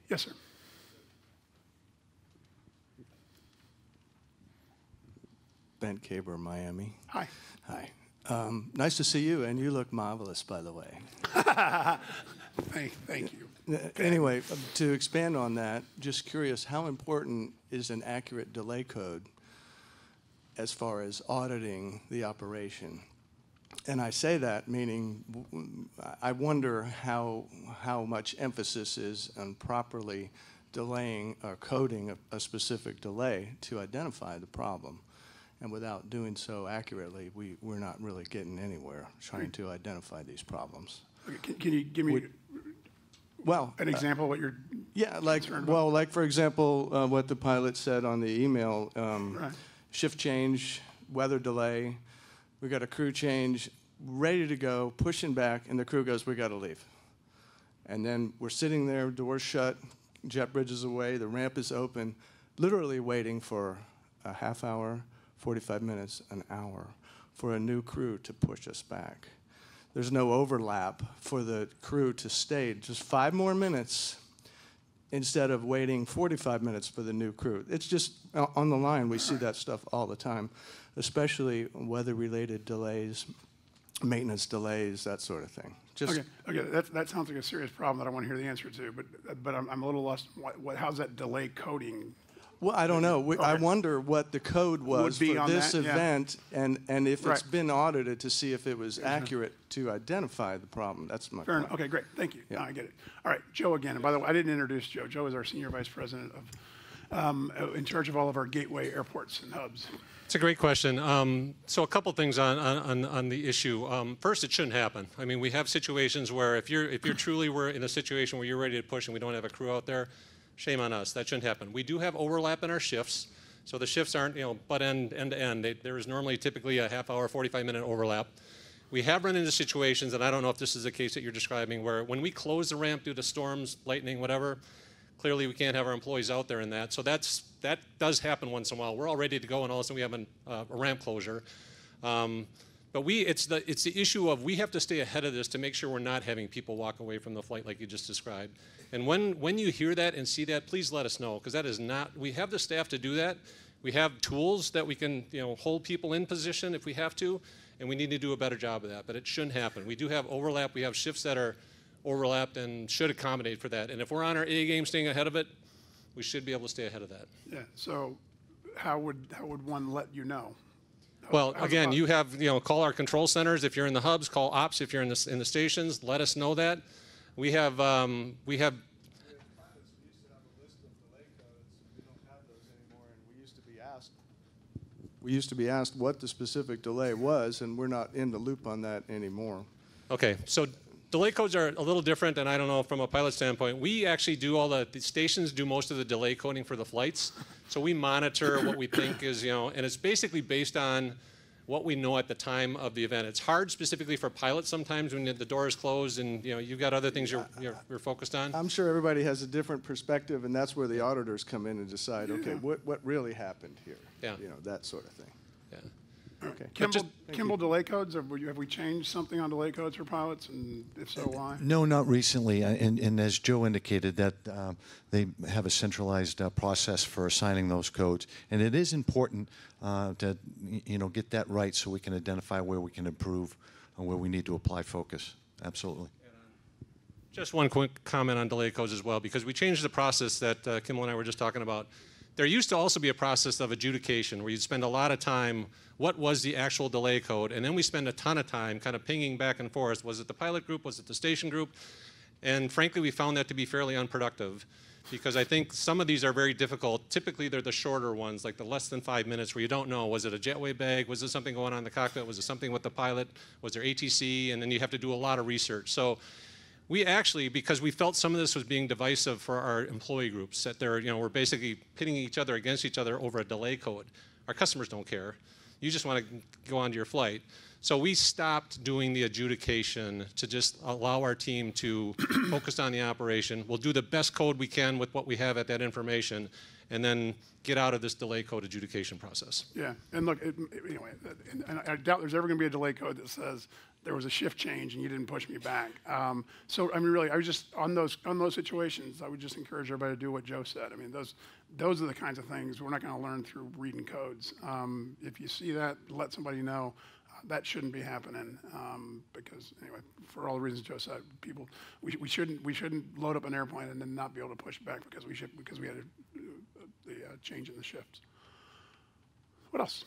Yes, sir. Ben Caber, Miami. Hi. Hi. Nice to see you, and you look marvelous, by the way. Thank you. Anyway, to expand on that, just curious, how important is an accurate delay code as far as auditing the operation? And I say that meaning I wonder how much emphasis is on properly delaying or coding a specific delay to identify the problem. And without doing so accurately, we're not really getting anywhere trying to identify these problems. Okay, can you give me an example of what you're concerned about? Well, like for example, what the pilot said on the email, Right. shift change, weather delay, we got a crew change, ready to go, pushing back, and the crew goes, we got to leave. And then we're sitting there, doors shut, jet bridge is away, the ramp is open, literally waiting for a half hour, 45 minutes, an hour, for a new crew to push us back. There's no overlap for the crew to stay just 5 more minutes instead of waiting 45 minutes for the new crew. It's just on the line, we see that stuff all the time, especially weather-related delays, maintenance delays, that sort of thing. Okay, that sounds like a serious problem that I want to hear the answer to, but I'm a little lost. How's that delay coding? Well, I don't know. I wonder what the code was for this event, and if it's been audited to see if it was accurate to identify the problem. That's my point. Okay, great. Thank you. Yeah. Now I get it. All right, Joe again. And by the way, I didn't introduce Joe. Joe is our Senior Vice President in charge of all of our gateway airports and hubs. It's a great question. So a couple things on the issue. First, it shouldn't happen. I mean, we have situations where if you're truly we're in a situation where you're ready to push and we don't have a crew out there, shame on us. That shouldn't happen. We do have overlap in our shifts, so the shifts aren't butt end to end. There is normally typically a half hour, 45-minute overlap. We have run into situations, and I don't know if this is the case that you're describing, where when we close the ramp due to storms, lightning, whatever, clearly we can't have our employees out there in that. So that does happen once in a while. We're all ready to go, and all of a sudden we have a ramp closure. But it's the issue of we have to stay ahead of this to make sure we're not having people walk away from the flight like you just described. And when you hear that and see that, please let us know, because that is not, we have the staff to do that. We have tools that we can hold people in position if we have to, and we need to do a better job of that, but it shouldn't happen. We do have overlap. We have shifts that are overlapped and should accommodate for that. And if we're on our A game staying ahead of it, we should be able to stay ahead of that. Yeah, so how would one let you know? Well, again, you have, call our control centers if you're in the hubs, call ops if you're in the stations, let us know that. We have We used to be asked what the specific delay was, and we're not in the loop on that anymore. Okay, so delay codes are a little different, and I don't know from a pilot standpoint. We actually do the stations do most of the delay coding for the flights. So we monitor what we think is, and it's basically based on what we know at the time of the event. It's hard specifically for pilots sometimes when the door is closed and you've got other things you're focused on. I'm sure everybody has a different perspective, and that's where the auditors come in and decide, okay, what really happened here? Yeah. That sort of thing. Yeah. Okay. Kimball delay codes, have we changed something on delay codes for pilots, and if so, why? No, not recently. And as Joe indicated, that they have a centralized process for assigning those codes. And it is important to get that right so we can identify where we can improve and where we need to apply focus. Absolutely. Just one quick comment on delay codes as well, because we changed the process that Kimball and I were just talking about. There used to also be a process of adjudication where you'd spend a lot of time, what was the actual delay code? And then we spend a ton of time kind of pinging back and forth. Was it the pilot group? Was it the station group? And frankly, we found that to be fairly unproductive, because I think some of these are very difficult. Typically, they're the shorter ones, like the less than 5 minutes, where you don't know, was it a jetway bag? Was there something going on in the cockpit? Was it something with the pilot? Was there ATC? And then you have to do a lot of research. So we actually, because we felt some of this was being divisive for our employee groups, that we're basically pitting each other against each other over a delay code. Our customers don't care. You just want to go on to your flight. So we stopped doing the adjudication to just allow our team to focus on the operation. We'll do the best code we can with what we have at that information, and then get out of this delay code adjudication process. Yeah, and look, anyway, and I doubt there's ever going to be a delay code that says there was a shift change and you didn't push me back. So I mean, really, I was just on those situations. I would just encourage everybody to do what Joe said. I mean, those are the kinds of things we're not going to learn through reading codes. If you see that, let somebody know. That shouldn't be happening because anyway, for all the reasons Joe said, we shouldn't load up an airplane and then not be able to push back because we had the change in the shifts. What else?